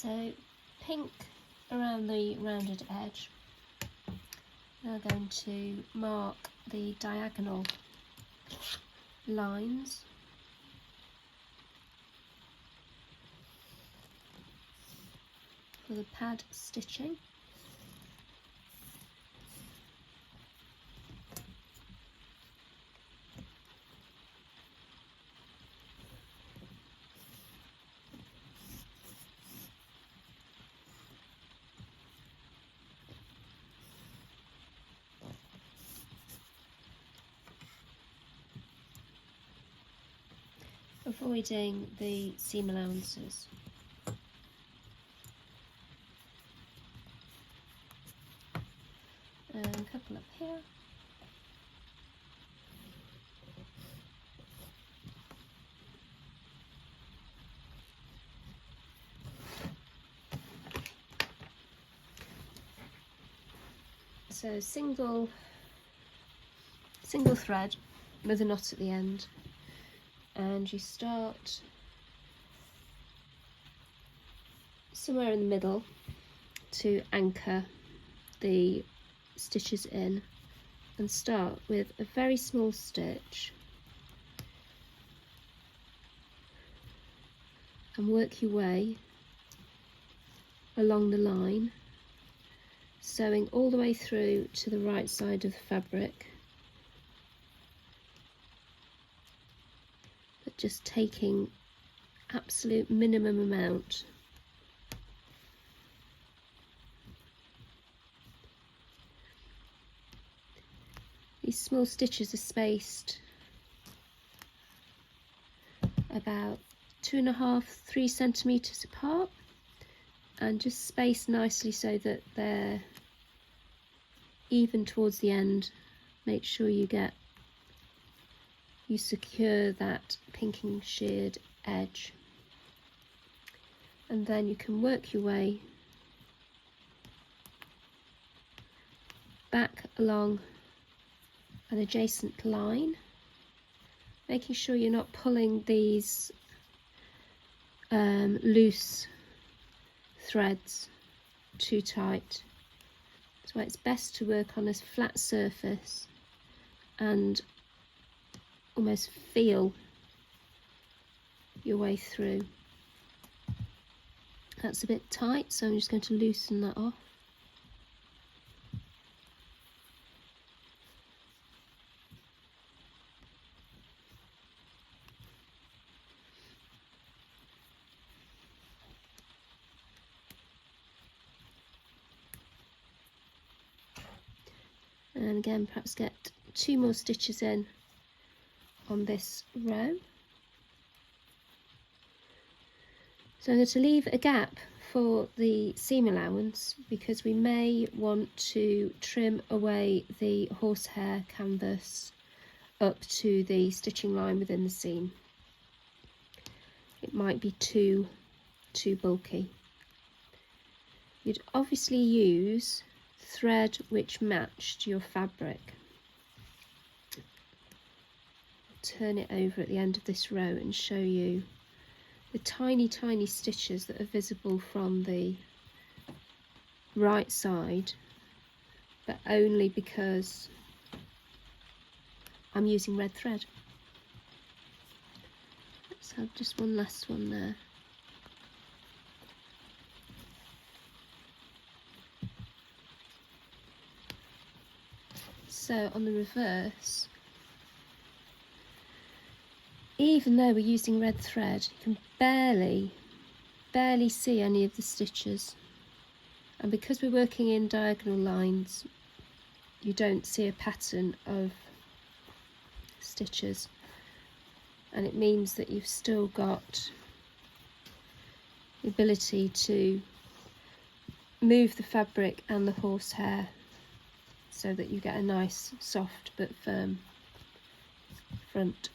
So pink around the rounded edge. Now going to mark the diagonal lines. For the pad stitching. Avoiding the seam allowances. And a couple up here. So single thread with a knot at the end, and you start somewhere in the middle to anchor the stitches in, and start with a very small stitch and work your way along the line, sewing all the way through to the right side of the fabric, but just taking absolute minimum amount. These small stitches are spaced about 2.5–3 centimetres apart, and just spaced nicely so that they're even towards the end. Make sure you secure that pinking shirred edge, and then you can work your way back along an adjacent line, making sure you're not pulling these loose threads too tight. That's why it's best to work on a flat surface and almost feel your way through. That's a bit tight, so I'm just going to loosen that off. And again, perhaps get 2 more stitches in on this row. So I'm going to leave a gap for the seam allowance because we may want to trim away the horsehair canvas up to the stitching line within the seam. It might be too bulky. You'd obviously use thread which matched your fabric. Turn it over at the end of this row and show you the tiny stitches that are visible from the right side, but only because I'm using red thread. Let's have just one last one there. So on the reverse, even though we're using red thread, you can barely see any of the stitches, and because we're working in diagonal lines, you don't see a pattern of stitches, and it means that you've still got the ability to move the fabric and the horsehair so that you get a nice soft but firm front.